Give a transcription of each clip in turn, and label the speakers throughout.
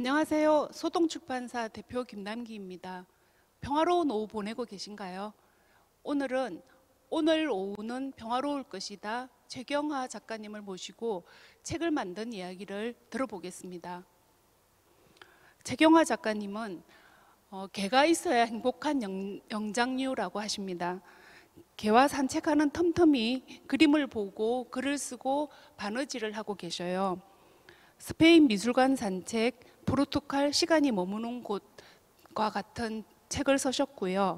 Speaker 1: 안녕하세요. 소동출판사 대표 김남기입니다. 평화로운 오후 보내고 계신가요? 오늘 오후는 평화로울 것이다. 최경화 작가님을 모시고 책을 만든 이야기를 들어보겠습니다. 최경화 작가님은 개가 있어야 행복한 영장류라고 하십니다. 개와 산책하는 틈틈이 그림을 보고 글을 쓰고 바느질을 하고 계셔요. 스페인 미술관 산책, 포르투갈 시간이 머무는 곳과 같은 책을 쓰셨고요.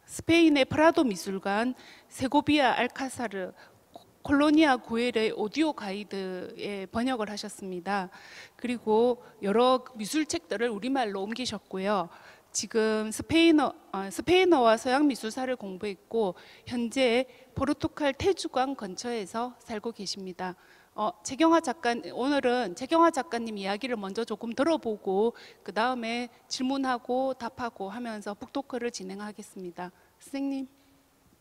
Speaker 1: 스페인의 프라도 미술관, 세고비아 알카사르, 콜로니아 구엘의 오디오 가이드에 번역을 하셨습니다. 그리고 여러 미술책들을 우리말로 옮기셨고요. 지금 스페인어와 서양 미술사를 공부했고 현재 포르투갈 테주강 근처에서 살고 계십니다. 오늘은 최경화 작가님 이야기를 먼저 조금 들어보고 그 다음에 질문하고 답하고 하면서 북토크를 진행하겠습니다. 선생님.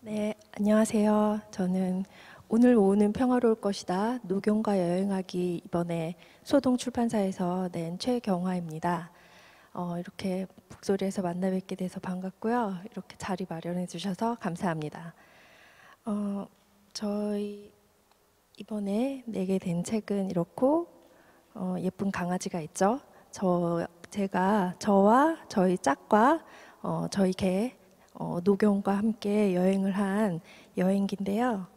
Speaker 2: 네, 안녕하세요. 저는 오늘 오후는 평화로울 것이다. 노경과 여행하기 이번에 소동출판사에서 낸 최경화입니다. 이렇게 북소리에서 만나 뵙게 돼서 반갑고요. 이렇게 자리 마련해 주셔서 감사합니다. 저희 이번에 내게 된 책은 이렇고 예쁜 강아지가 있죠. 저와 저희 짝과 저희 개 노경과 함께 여행을 한 여행기인데요.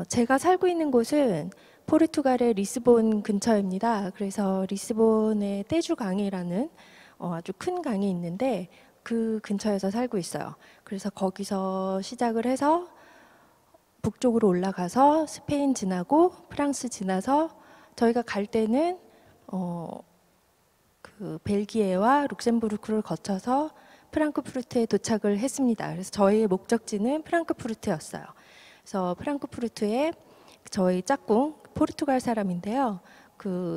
Speaker 2: 제가 살고 있는 곳은 포르투갈의 리스본 근처입니다. 그래서 리스본의 떼주강이라는 아주 큰 강이 있는데 그 근처에서 살고 있어요. 그래서 거기서 시작을 해서 북쪽으로 올라가서 스페인 지나고 프랑스 지나서 저희가 갈 때는 그 벨기에와 룩셈부르크를 거쳐서 프랑크푸르트에 도착을 했습니다. 그래서 저희의 목적지는 프랑크푸르트였어요. 그래서 프랑크푸르트에 저희 짝꿍 포르투갈 사람인데요.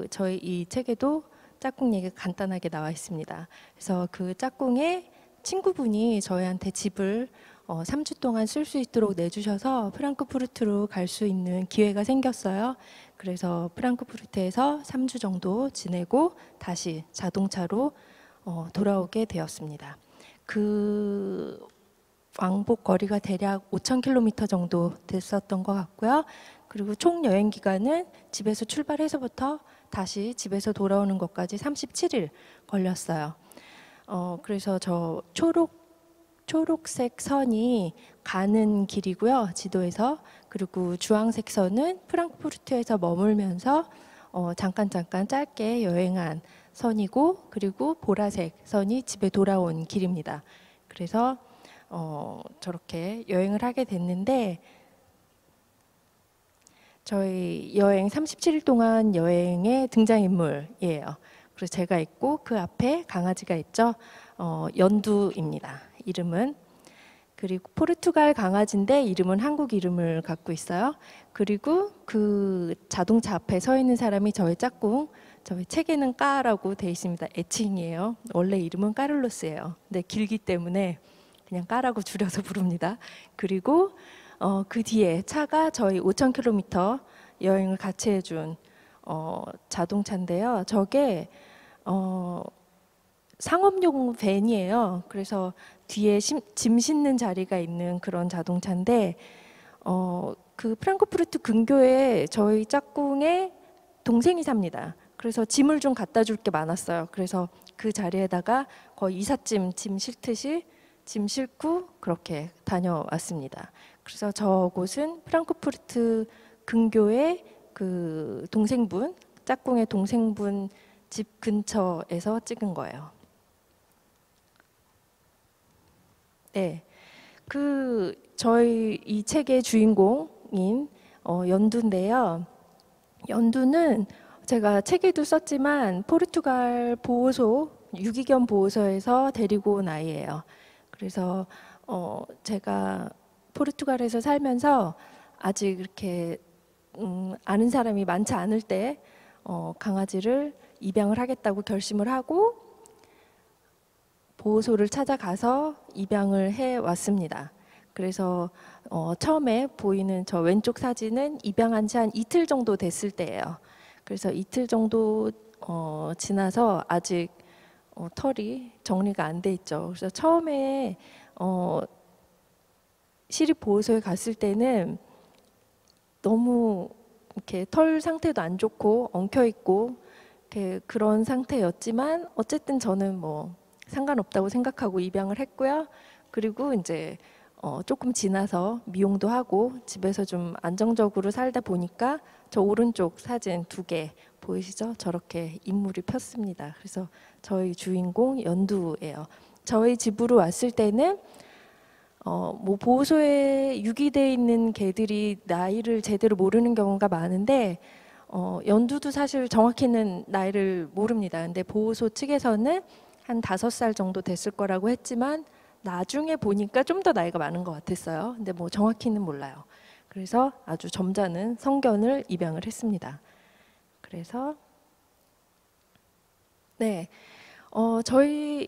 Speaker 2: 저희 이 책에도 짝꿍 얘기가 간단하게 나와 있습니다. 그래서 그 짝꿍의 친구분이 저희한테 집을 3주 동안 쓸 수 있도록 내주셔서 프랑크푸르트로 갈 수 있는 기회가 생겼어요. 그래서 프랑크푸르트에서 3주 정도 지내고 다시 자동차로 돌아오게 되었습니다. 그 왕복 거리가 대략 5,000km 정도 됐었던 것 같고요. 그리고 총 여행 기간은 집에서 출발해서부터 다시 집에서 돌아오는 것까지 37일 걸렸어요. 그래서 저 초록색 선이 가는 길이고요, 지도에서. 그리고 주황색 선은 프랑크푸르트에서 머물면서 잠깐 짧게 여행한 선이고, 그리고 보라색 선이 집에 돌아온 길입니다. 그래서 저렇게 여행을 하게 됐는데, 저희 여행 37일 동안 여행의 등장인물이에요. 그래서 제가 있고 그 앞에 강아지가 있죠. 연두입니다. 이름은. 그리고 포르투갈 강아지인데 이름은 한국 이름을 갖고 있어요. 그리고 그 자동차 앞에 서 있는 사람이 저희 짝꿍, 저희 책에는 까라고 돼 있습니다. 애칭이에요. 원래 이름은 까를로스예요. 근데 길기 때문에 그냥 까라고 줄여서 부릅니다. 그리고 그 뒤에 차가 저희 5,000km 여행을 같이 해준 자동차인데요. 저게 상업용 밴이에요. 그래서 뒤에 짐 싣는 자리가 있는 그런 자동차인데 그 프랑크푸르트 근교에 저희 짝꿍의 동생이 삽니다. 그래서 짐을 좀 갖다 줄 게 많았어요. 그래서 그 자리에다가 거의 이삿짐 짐 싣듯이 짐 싣고 그렇게 다녀왔습니다. 그래서 저곳은 프랑크푸르트 근교의 그 짝꿍의 동생분 집 근처에서 찍은 거예요. 네, 저희 이 책의 주인공인 연두인데요. 연두는 제가 책에도 썼지만 포르투갈 보호소, 유기견 보호소에서 데리고 온 아이예요. 그래서 제가 포르투갈에서 살면서 아직 이렇게 아는 사람이 많지 않을 때 강아지를 입양을 하겠다고 결심을 하고 보호소를 찾아가서 입양을 해 왔습니다. 그래서 처음에 보이는 저 왼쪽 사진은 입양한 지 한 이틀 정도 됐을 때예요. 그래서 이틀 정도 지나서 아직 털이 정리가 안 돼 있죠. 그래서 처음에 시립보호소에 갔을 때는 너무 이렇게 털 상태도 안 좋고 엉켜 있고 그런 상태였지만 어쨌든 저는 뭐 상관없다고 생각하고 입양을 했고요. 그리고 이제 조금 지나서 미용도 하고 집에서 좀 안정적으로 살다 보니까 저 오른쪽 사진 2개 보이시죠? 저렇게 인물이 폈습니다. 그래서 저희 주인공 연두예요. 저희 집으로 왔을 때는 뭐 보호소에 유기돼 있는 개들이 나이를 제대로 모르는 경우가 많은데 연두도 사실 정확히는 나이를 모릅니다. 근데 보호소 측에서는 한 5살 정도 됐을 거라고 했지만 나중에 보니까 좀 더 나이가 많은 것 같았어요. 근데 뭐 정확히는 몰라요. 그래서 아주 점잖은 성견을 입양을 했습니다. 그래서 네, 저희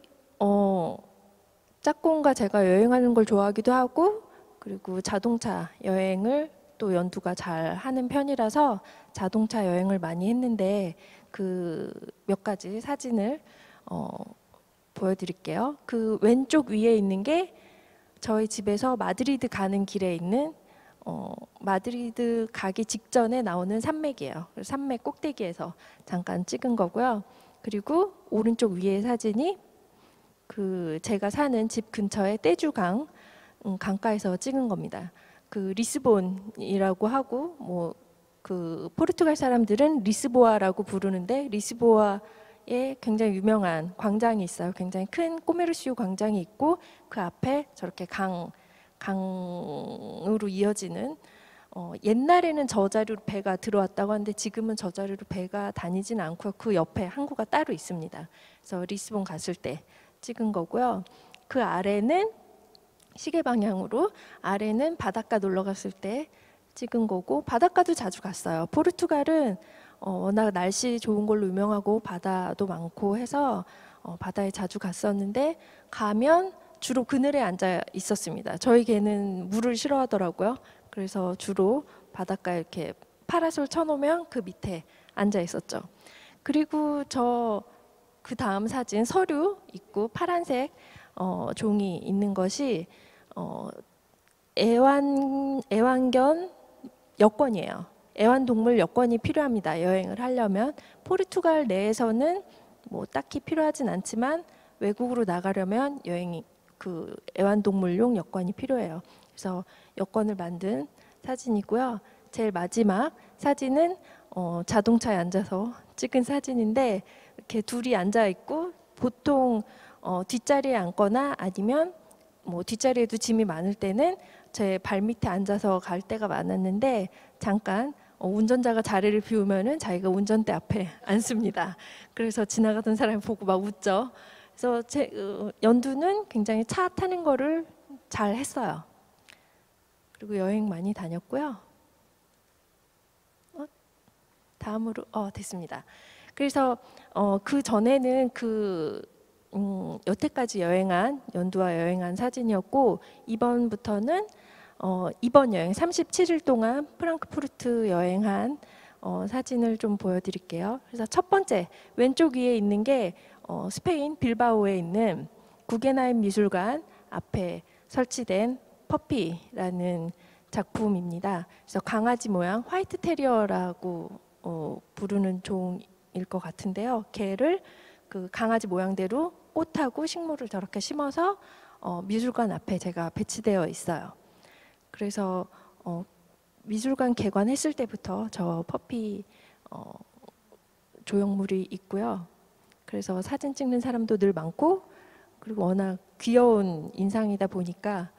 Speaker 2: 짝꿍과 제가 여행하는 걸 좋아하기도 하고 그리고 자동차 여행을 또 연두가 잘 하는 편이라서 자동차 여행을 많이 했는데 그 몇 가지 사진을 보여드릴게요. 그 왼쪽 위에 있는 게 저희 집에서 마드리드 가는 길에 있는 마드리드 가기 직전에 나오는 산맥이에요. 산맥 꼭대기에서 잠깐 찍은 거고요. 그리고 오른쪽 위에 사진이 그 제가 사는 집 근처의 떼주강 강가에서 찍은 겁니다. 그 리스본이라고 하고 뭐 그 포르투갈 사람들은 리스보아라고 부르는데 리스보아에 굉장히 유명한 광장이 있어요. 굉장히 큰 꼬메르시오 광장이 있고 그 앞에 저렇게 강으로 이어지는 옛날에는 저 자리로 배가 들어왔다고 하는데 지금은 저 자리로 배가 다니진 않고요. 그 옆에 항구가 따로 있습니다. 그래서 리스본 갔을 때 찍은 거고요. 그 아래는 시계 방향으로 아래는 바닷가 놀러 갔을 때 찍은 거고 바닷가도 자주 갔어요. 포르투갈은 워낙 날씨 좋은 걸로 유명하고 바다도 많고 해서 바다에 자주 갔었는데 가면 주로 그늘에 앉아 있었습니다. 저희 개는 물을 싫어하더라고요. 그래서 주로 바닷가에 이렇게 파라솔 쳐놓으면 그 밑에 앉아 있었죠. 그리고 그 다음 사진 서류 있고 파란색 종이 있는 것이 애완견 여권이에요. 애완동물 여권이 필요합니다. 여행을 하려면 포르투갈 내에서는 뭐 딱히 필요하진 않지만 외국으로 나가려면 그 애완동물용 여권이 필요해요. 그래서 여권을 만든 사진이고요. 제일 마지막 사진은 자동차에 앉아서 찍은 사진인데 이렇게 둘이 앉아 있고 보통 뒷자리에 앉거나 아니면 뭐 뒷자리에도 짐이 많을 때는 제 발 밑에 앉아서 갈 때가 많았는데 잠깐 운전자가 자리를 비우면은 자기가 운전대 앞에 앉습니다. 그래서 지나가던 사람이 보고 막 웃죠. 그래서 연두는 굉장히 차 타는 거를 잘 했어요. 그리고 여행 많이 다녔고요. 다음으로 됐습니다. 그래서 그 전에는 여태까지 연두와 여행한 사진이었고 이번부터는 이번 여행 37일 동안 프랑크푸르트 여행한 사진을 좀 보여드릴게요. 그래서 첫 번째 왼쪽 위에 있는 게 스페인 빌바오에 있는 구겐하임 미술관 앞에 설치된 퍼피라는 작품입니다. 그래서 강아지 모양 화이트 테리어라고 부르는 종일 것 같은데요. 개를 그 강아지 모양대로 꽃하고 식물을 저렇게 심어서 미술관 앞에 제가 배치되어 있어요. 그래서 미술관 개관했을 때부터 저 퍼피 조형물이 있고요. 그래서 사진 찍는 사람도 늘 많고 그리고 워낙 귀여운 인상이다 보니까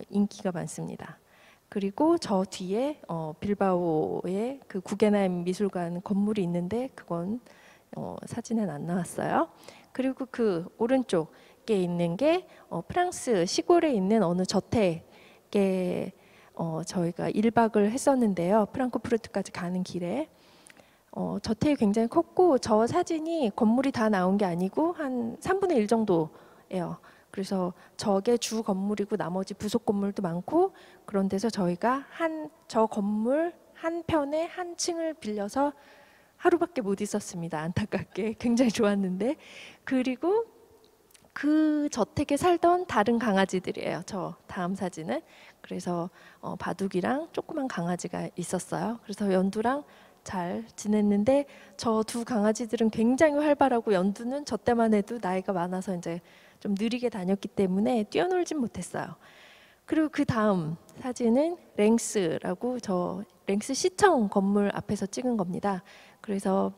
Speaker 2: 인기가 많습니다. 그리고 저 뒤에 빌바오의 그 구겐하임 미술관 건물이 있는데 그건 사진엔 안 나왔어요. 그리고 그 오른쪽에 있는 게 프랑스 시골에 있는 어느 저택에 저희가 1박을 했었는데요. 프랑크푸르트까지 가는 길에 저택이 굉장히 컸고 저 사진이 건물이 다 나온 게 아니고 한 3분의 1 정도예요. 그래서 저게 주 건물이고 나머지 부속 건물도 많고 그런 데서 저희가 저 건물 한 편에 한 층을 빌려서 하루밖에 못 있었습니다. 안타깝게. 굉장히 좋았는데. 그리고 그 저택에 살던 다른 강아지들이에요. 저 다음 사진은. 그래서 바둑이랑 조그만 강아지가 있었어요. 그래서 연두랑 잘 지냈는데 저 두 강아지들은 굉장히 활발하고 연두는 저 때만 해도 나이가 많아서 이제 좀 느리게 다녔기 때문에 뛰어놀진 못했어요. 그리고 그 다음 사진은 랭스라고 저 랭스 시청 건물 앞에서 찍은 겁니다. 그래서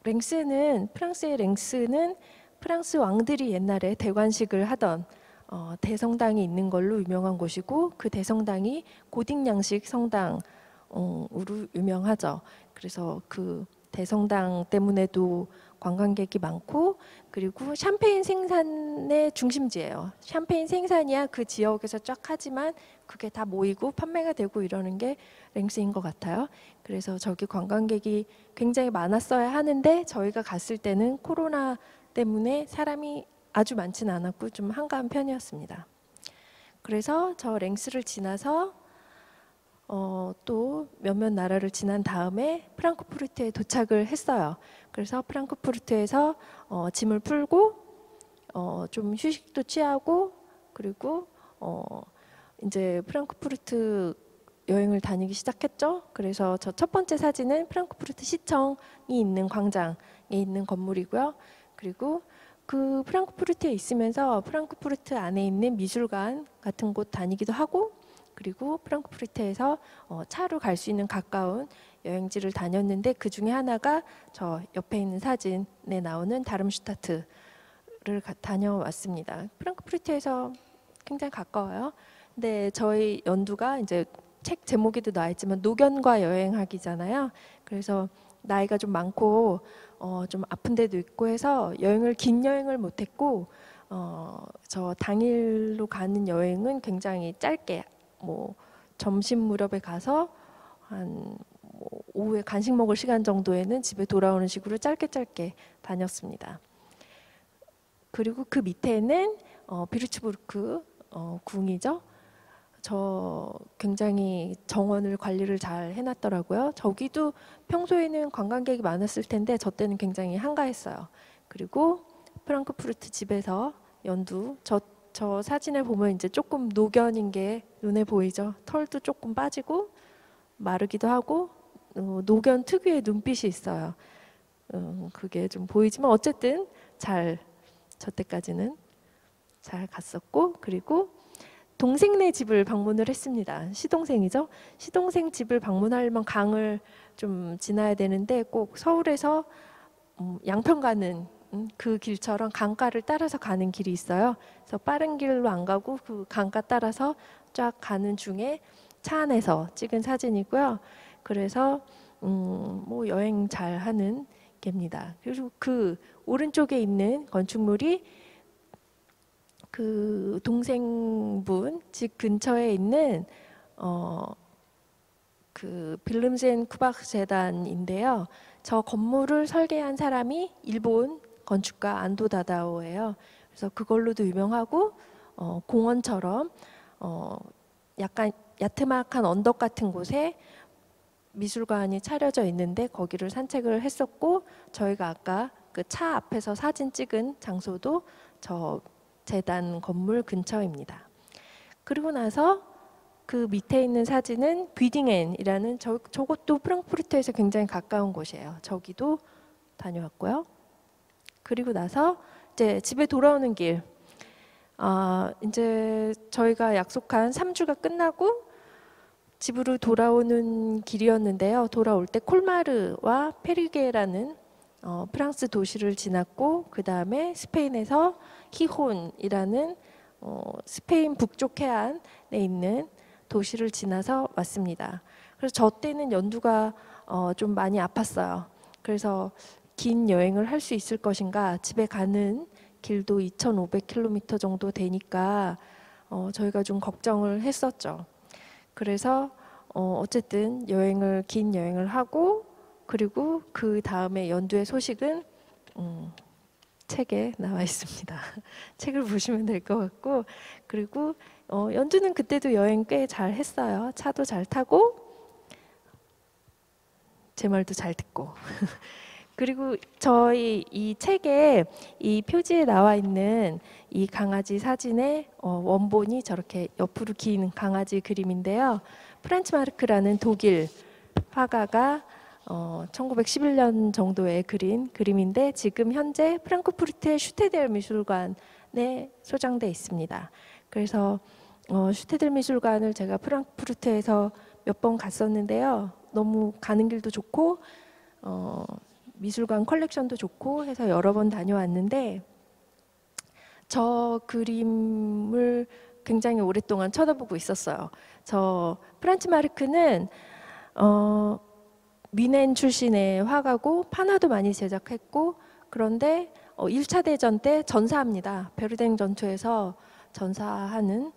Speaker 2: 랭스는 프랑스의 랭스는 프랑스 왕들이 옛날에 대관식을 하던 대성당이 있는 걸로 유명한 곳이고 그 대성당이 고딕 양식 성당으로 유명하죠. 그래서 그 대성당 때문에도 관광객이 많고 그리고 샴페인 생산의 중심지예요. 샴페인 생산이야 그 지역에서 쫙 하지만 그게 다 모이고 판매가 되고 이러는 게 랭스인 것 같아요. 그래서 저기 관광객이 굉장히 많았어야 하는데 저희가 갔을 때는 코로나 때문에 사람이 아주 많지는 않았고 좀 한가한 편이었습니다. 그래서 저 랭스를 지나서 또 몇몇 나라를 지난 다음에 프랑크푸르트에 도착을 했어요. 그래서 프랑크푸르트에서 짐을 풀고 좀 휴식도 취하고 그리고 이제 프랑크푸르트 여행을 다니기 시작했죠. 그래서 저 첫 번째 사진은 프랑크푸르트 시청이 있는 광장에 있는 건물이고요. 그리고 그 프랑크푸르트에 있으면서 프랑크푸르트 안에 있는 미술관 같은 곳 다니기도 하고 그리고 프랑크푸르트에서 차로 갈 수 있는 가까운 여행지를 다녔는데 그 중에 하나가 저 옆에 있는 사진에 나오는 다름슈타트를 다녀왔습니다. 프랑크푸르트에서 굉장히 가까워요. 근데 저희 연두가 이제 책 제목에도 나와 있지만 노견과 여행하기잖아요. 그래서 나이가 좀 많고 좀 아픈 데도 있고 해서 긴 여행을 못했고 저 당일로 가는 여행은 굉장히 짧게 뭐 점심 무렵에 가서 오후에 간식 먹을 시간 정도에는 집에 돌아오는 식으로 짧게 다녔습니다. 그리고 그 밑에는 비르츠부르크 궁이죠. 저 굉장히 정원을 관리를 잘 해놨더라고요. 저기도 평소에는 관광객이 많았을 텐데 저 때는 굉장히 한가했어요. 그리고 프랑크푸르트 집에서 연두 저 사진을 보면 이제 조금 노견인 게 눈에 보이죠. 털도 조금 빠지고 마르기도 하고 노견 특유의 눈빛이 있어요. 그게 좀 보이지만 어쨌든 저 때까지는 잘 갔었고 그리고 동생네 집을 방문을 했습니다. 시동생이죠. 시동생 집을 방문하려면 강을 좀 지나야 되는데 꼭 서울에서 양평 가는 그 길처럼 강가를 따라서 가는 길이 있어요. 그래서 빠른 길로 안 가고 그 강가 따라서 쫙 가는 중에 차 안에서 찍은 사진이고요. 그래서 뭐 여행 잘 하는 게입니다. 그리고 그 오른쪽에 있는 건축물이 그 동생분 집 근처에 있는 그 빌름센 쿠바크 재단인데요. 저 건물을 설계한 사람이 일본 건축가 안도 다다오예요. 그래서 그걸로도 유명하고 공원처럼 약간 야트막한 언덕 같은 곳에 미술관이 차려져 있는데 거기를 산책을 했었고 저희가 아까 그 차 앞에서 사진 찍은 장소도 저 재단 건물 근처입니다. 그리고 나서 그 밑에 있는 사진은 귀딩엔이라는 저것도 프랑크푸르트에서 굉장히 가까운 곳이에요. 저기도 다녀왔고요. 그리고 나서 이제 집에 돌아오는 길, 이제 저희가 약속한 3주가 끝나고 집으로 돌아오는 길이었는데요. 돌아올 때 콜마르와 페르게라는 프랑스 도시를 지났고 그 다음에 스페인에서 히혼이라는 스페인 북쪽 해안에 있는 도시를 지나서 왔습니다. 그래서 저 때는 연두가 좀 많이 아팠어요. 그래서 긴 여행을 할 수 있을 것인가, 집에 가는 길도 2,500km 정도 되니까 저희가 좀 걱정을 했었죠. 그래서 어쨌든 긴 여행을 하고 그리고 그 다음에 연두의 소식은 책에 나와 있습니다. 책을 보시면 될 것 같고, 그리고 연두는 그때도 여행 꽤 잘 했어요. 차도 잘 타고 제 말도 잘 듣고. 그리고 저희 이 책에 이 표지에 나와 있는 이 강아지 사진의 원본이 저렇게 옆으로 긴 강아지 그림인데요. 프란츠 마르크라는 독일 화가가 1911년 정도에 그린 그림인데 지금 현재 프랑크푸르트의 슈테델 미술관에 소장돼 있습니다. 그래서 슈테델 미술관을 제가 프랑크푸르트에서 몇 번 갔었는데요. 너무 가는 길도 좋고 미술관 컬렉션도 좋고 해서 여러 번 다녀왔는데 저 그림을 굉장히 오랫동안 쳐다보고 있었어요. 저 프란츠 마르크는 뮌헨 출신의 화가고 판화도 많이 제작했고 그런데 1차 대전 때 전사합니다. 베르댕 전투에서 전사하는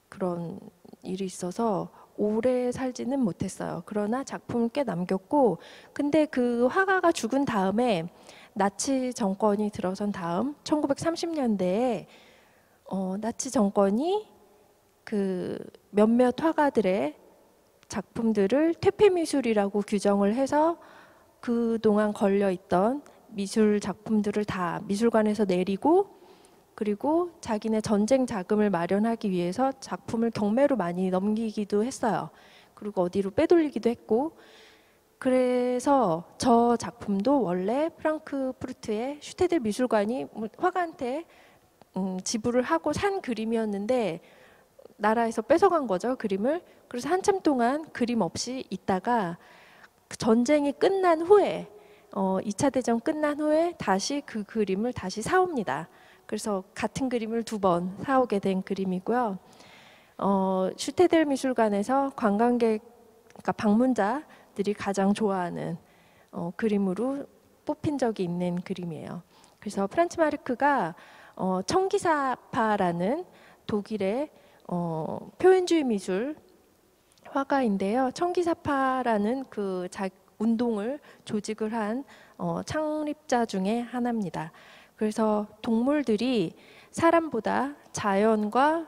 Speaker 2: 그런 일이 있어서 오래 살지는 못했어요. 그러나 작품을 꽤 남겼고 근데 그 화가가 죽은 다음에 나치 정권이 들어선 다음 1930년대에 나치 정권이 그 몇몇 화가들의 작품들을 퇴폐미술이라고 규정을 해서 그동안 걸려있던 미술 작품들을 다 미술관에서 내리고 그리고 자기네 전쟁 자금을 마련하기 위해서 작품을 경매로 많이 넘기기도 했어요. 그리고 어디로 빼돌리기도 했고 그래서 저 작품도 원래 프랑크푸르트의 슈테델 미술관이 화가한테 지불을 하고 산 그림이었는데 나라에서 뺏어간 거죠, 그림을. 그래서 한참 동안 그림 없이 있다가 전쟁이 끝난 후에 2차 대전 끝난 후에 다시 그 그림을 다시 사옵니다. 그래서 같은 그림을 2번 사오게 된 그림이고요. 슈테델 미술관에서 관광객, 그러니까 방문자들이 가장 좋아하는 그림으로 뽑힌 적이 있는 그림이에요. 그래서 프란츠 마르크가 청기사파라는 독일의 표현주의 미술 화가인데요. 청기사파라는 그 운동을 조직을 한 창립자 중에 하나입니다. 그래서 동물들이 사람보다 자연과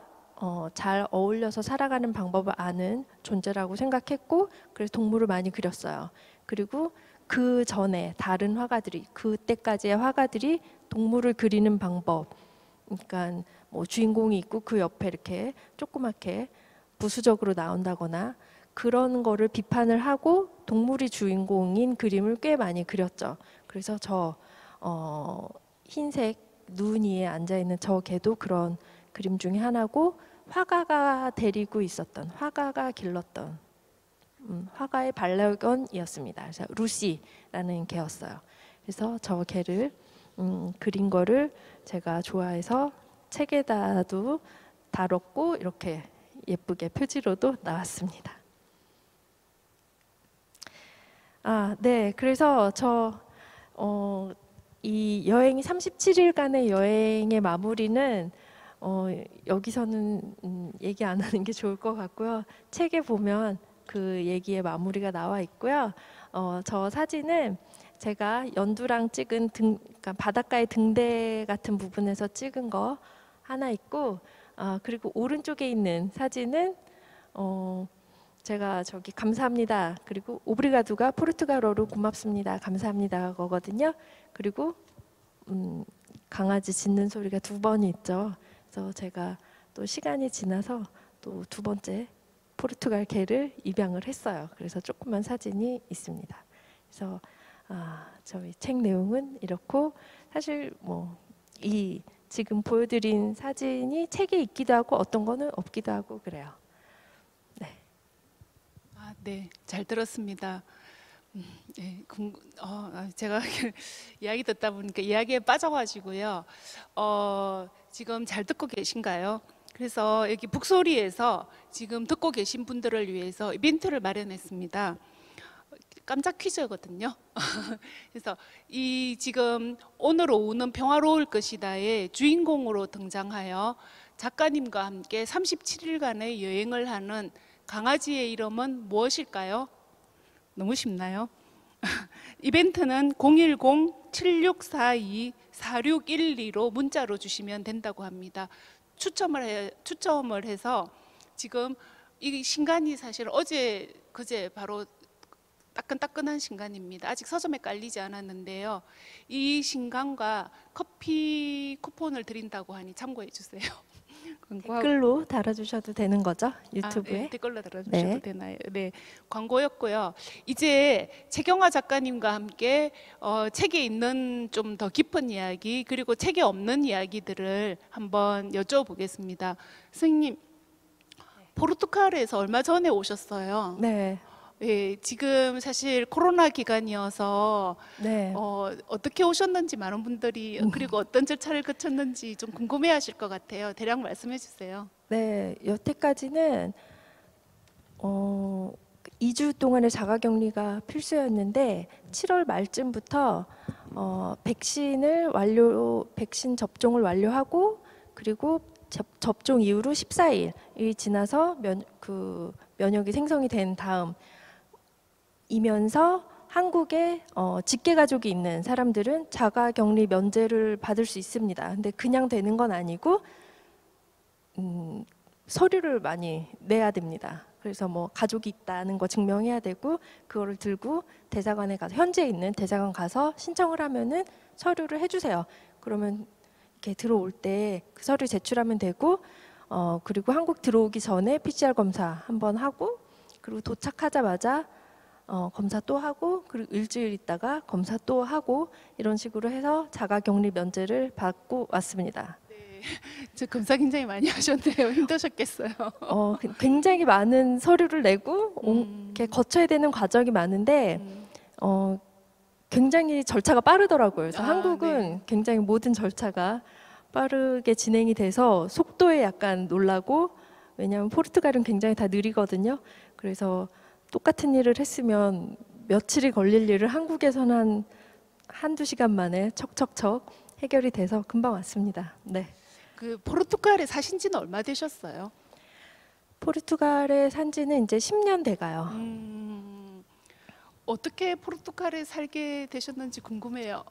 Speaker 2: 잘 어울려서 살아가는 방법을 아는 존재라고 생각했고 그래서 동물을 많이 그렸어요. 그리고 그 전에 다른 화가들이 그때까지의 화가들이 동물을 그리는 방법 그러니까 뭐 주인공이 있고 그 옆에 이렇게 조그맣게 부수적으로 나온다거나 그런 거를 비판을 하고 동물이 주인공인 그림을 꽤 많이 그렸죠. 그래서 저 흰색 눈 위에 앉아있는 저 개도 그런 그림 중에 하나고 화가가 데리고 있었던 화가가 길렀던 화가의 반려견이었습니다. 그래서 루시라는 개였어요. 그래서 저 개를 그린 거를 제가 좋아해서 책에다도 다뤘고 이렇게 예쁘게 표지로도 나왔습니다. 네. 그래서 이 여행이 37일간의 여행의 마무리는 여기서는 얘기 안 하는 게 좋을 것 같고요. 책에 보면 그 얘기의 마무리가 나와 있고요. 저 사진은 제가 연두랑 찍은 그러니까 바닷가의 등대 같은 부분에서 찍은 거 하나 있고 그리고 오른쪽에 있는 사진은 제가 저기 감사합니다. 그리고 오브리가두가 포르투갈어로 고맙습니다. 감사합니다 거거든요. 그리고 강아지 짖는 소리가 2번이 있죠. 그래서 제가 또 시간이 지나서 또 2번째 포르투갈 개를 입양을 했어요. 그래서 조그만 사진이 있습니다. 그래서 저희 책 내용은 이렇고 사실 뭐 이 지금 보여드린 사진이 책에 있기도 하고 어떤 거는 없기도 하고 그래요. 네.
Speaker 1: 네, 잘 들었습니다. 네, 제가 이야기 듣다 보니까 이야기에 빠져가지고요. 지금 잘 듣고 계신가요? 그래서 여기 북소리에서 지금 듣고 계신 분들을 위해서 이벤트를 마련했습니다. 깜짝 퀴즈거든요. 그래서 이 지금 오늘 오후는 평화로울 것이다의 주인공으로 등장하여 작가님과 함께 37일간의 여행을 하는 강아지의 이름은 무엇일까요? 너무 쉽나요? 이벤트는 010-7642-4612로 문자로 주시면 된다고 합니다. 추첨을 해서 지금 이 신간이 사실 어제 그제 바로 따끈따끈한 신간입니다. 아직 서점에 깔리지 않았는데요. 이 신간과 커피 쿠폰을 드린다고 하니 참고해 주세요.
Speaker 2: 댓글로 달아주셔도 되는 거죠? 유튜브에?
Speaker 1: 네, 댓글로 달아주셔도
Speaker 2: 네.
Speaker 1: 되나요? 네, 광고였고요. 이제 최경화 작가님과 함께 책에 있는 좀 더 깊은 이야기 그리고 책에 없는 이야기들을 한번 여쭤보겠습니다. 선생님, 포르투갈에서 얼마 전에 오셨어요.
Speaker 2: 네.
Speaker 1: 예, 지금 사실 코로나 기간이어서
Speaker 2: 네.
Speaker 1: 어떻게 오셨는지 많은 분들이 그리고 어떤 절차를 거쳤는지 좀 궁금해하실 것 같아요. 대략 말씀해 주세요.
Speaker 2: 네. 여태까지는 2주 동안의 자가격리가 필수였는데 7월 말쯤부터 백신 접종을 완료하고 그리고 접종 이후로 14일이 지나서 면역이 생성이 된 다음이면서 한국에 직계 가족이 있는 사람들은 자가격리 면제를 받을 수 있습니다. 근데 그냥 되는 건 아니고 서류를 많이 내야 됩니다. 그래서 뭐 가족이 있다는 거 증명해야 되고 그거를 들고 대사관에 가서 현재 있는 대사관 가서 신청을 하면은 서류를 해주세요. 그러면 이렇게 들어올 때 그 서류 제출하면 되고 그리고 한국 들어오기 전에 PCR 검사 한번 하고 그리고 도착하자마자 검사 또 하고 그리고 일주일 있다가 검사 또 하고 이런 식으로 해서 자가격리 면제를 받고 왔습니다.
Speaker 1: 저 검사 굉장히 많이 하셨네요. 힘드셨겠어요.
Speaker 2: 굉장히 많은 서류를 내고 이렇게 거쳐야 되는 과정이 많은데 굉장히 절차가 빠르더라고요. 그래서 한국은
Speaker 1: 네.
Speaker 2: 굉장히 모든 절차가 빠르게 진행이 돼서 속도에 약간 놀라고 왜냐하면 포르투갈은 굉장히 다 느리거든요. 그래서 똑같은 일을 했으면 며칠이 걸릴 일을 한국에서는 한두 시간 만에 척척척 해결이 돼서 금방 왔습니다. 네.
Speaker 1: 그 포르투갈에 사신 지는 얼마 되셨어요?
Speaker 2: 포르투갈에 산 지는 이제 10년 돼가요.
Speaker 1: 어떻게 포르투갈에 살게 되셨는지 궁금해요.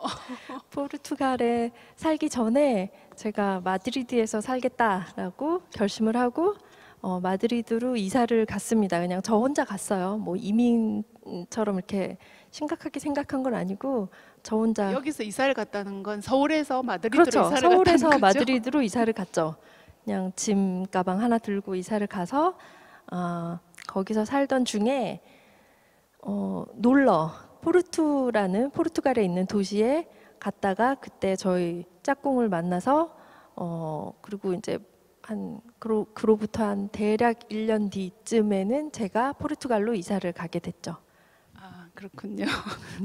Speaker 2: 포르투갈에 살기 전에 제가 마드리드에서 살겠다라고 결심을 하고 마드리드로 이사를 갔습니다. 그냥 저 혼자 갔어요. 뭐 이민처럼 이렇게 심각하게 생각한 건 아니고 저 혼자.
Speaker 1: 여기서 이사를 갔다는 건 서울에서 마드리드로
Speaker 2: 그렇죠.
Speaker 1: 이사를
Speaker 2: 서울에서
Speaker 1: 갔다는 거죠?
Speaker 2: 마드리드로 이사를 갔죠. 그냥 짐 가방 하나 들고 이사를 가서 거기서 살던 중에 포르투라는 포르투갈에 있는 도시에 갔다가 그때 저희 짝꿍을 만나서 그리고 이제 그로부터 한 대략 1년 뒤쯤에는 제가 포르투갈로 이사를 가게 됐죠.
Speaker 1: 아, 그렇군요.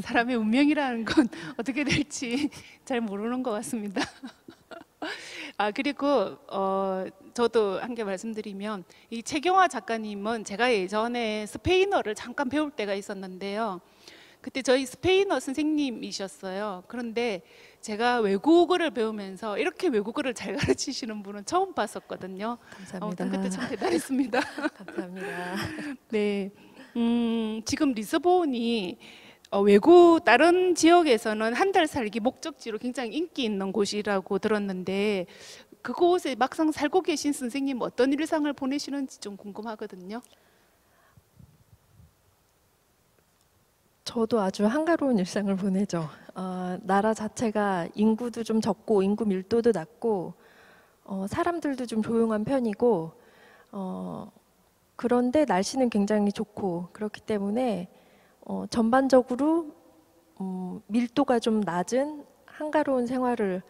Speaker 1: 사람의 운명이라는 건 어떻게 될지 잘 모르는 것 같습니다. 그리고 저도 한 개 말씀드리면 이 최경화 작가님은 제가 예전에 스페인어를 잠깐 배울 때가 있었는데요. 그때 저희 스페인어 선생님이셨어요. 그런데 제가 외국어를 배우면서 이렇게 외국어를 잘 가르치시는 분은 처음 봤었거든요.
Speaker 2: 감사합니다.
Speaker 1: 그때 참 대단했습니다.
Speaker 2: 감사합니다.
Speaker 1: 네, 지금 리스본이 다른 지역에서는 한 달 살기 목적지로 굉장히 인기 있는 곳이라고 들었는데 그곳에 막상 살고 계신 선생님 어떤 일상을 보내시는지 좀 궁금하거든요.
Speaker 2: 저도 아주 한가로운 일상을 보내죠. 나라 자체가 인구도 좀 적고 인구 밀도도 낮고 사람들도 좀 조용한 편이고 그런데 날씨는 굉장히 좋고 그렇기 때문에 전반적으로 밀도가 좀 낮은 한가로운 생활을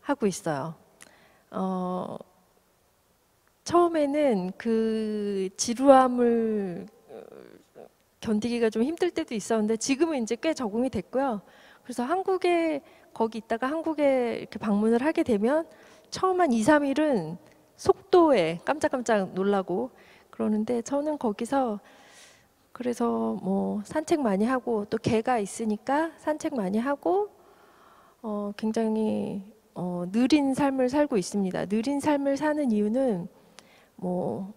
Speaker 2: 하고 있어요. 처음에는 그 지루함을 견디기가 좀 힘들 때도 있었는데 지금은 이제 꽤 적응이 됐고요. 그래서 거기 있다가 한국에 이렇게 방문을 하게 되면 처음 한 2, 3일은 속도에 깜짝깜짝 놀라고 그러는데 저는 거기서 그래서 뭐 산책 많이 하고 또 개가 있으니까 산책 많이 하고 굉장히 느린 삶을 살고 있습니다. 느린 삶을 사는 이유는 뭐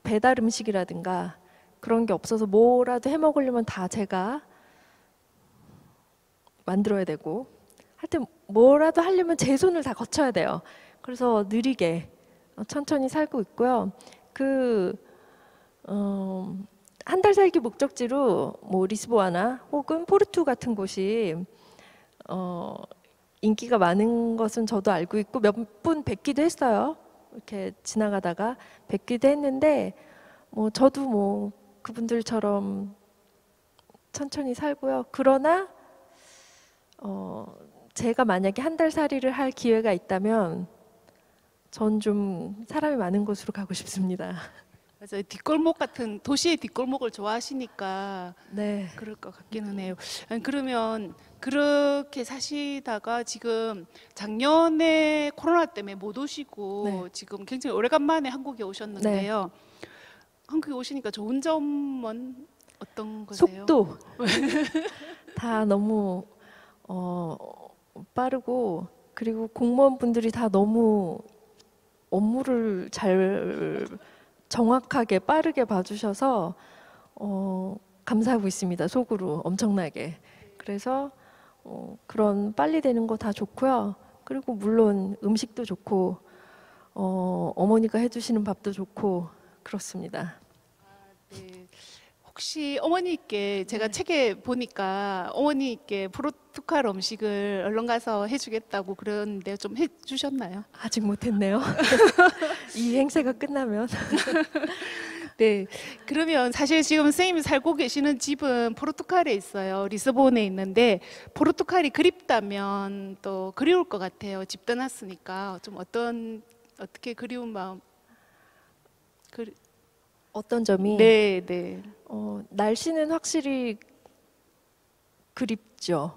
Speaker 2: 배달 음식이라든가 그런 게 없어서 뭐라도 해 먹으려면 다 제가 만들어야 되고 하여튼 뭐라도 하려면 제 손을 다 거쳐야 돼요. 그래서 느리게 천천히 살고 있고요. 한 달 살기 목적지로 뭐 리스보아나 혹은 포르투 같은 곳이 인기가 많은 것은 저도 알고 있고 몇 분 뵙기도 했어요. 이렇게 지나가다가 뵙기도 했는데 뭐 저도 뭐 그분들처럼 천천히 살고요. 그러나 제가 만약에 한 달 살이를 할 기회가 있다면 전 좀 사람이 많은 곳으로 가고 싶습니다.
Speaker 1: 맞아요. 뒷골목 같은 도시의 뒷골목을 좋아하시니까
Speaker 2: 네.
Speaker 1: 그럴 것 같기는 해요. 아니, 그러면 그렇게 사시다가 지금 작년에 코로나 때문에 못 오시고
Speaker 2: 네.
Speaker 1: 지금 굉장히 오래간만에 한국에 오셨는데요. 한국에 오시니까 좋은 점은 어떤 거세요?
Speaker 2: 속도 다 너무 빠르고 그리고 공무원분들이 다 너무 업무를 잘 정확하게 빠르게 봐주셔서 감사하고 있습니다. 속으로 엄청나게. 그래서 그런 빨리 되는 거 다 좋고요. 그리고 물론 음식도 좋고 어머니가 해주시는 밥도 좋고 그렇습니다.
Speaker 1: 네. 혹시 어머니께 제가 책에 보니까 어머니께 포르투갈 음식을 얼른 가서 해주겠다고 그러는데 좀 해주셨나요?
Speaker 2: 아직 못했네요. 이 행세가 끝나면.
Speaker 1: 네. 그러면 사실 지금 선생님이 살고 계시는 집은 포르투갈에 있어요. 리스본에 있는데 포르투갈이 그립다면 또 그리울 것 같아요. 집 떠났으니까 좀 어떻게 그리운 마음?
Speaker 2: 어떤 점이
Speaker 1: 네, 네.
Speaker 2: 날씨는 확실히 그립죠.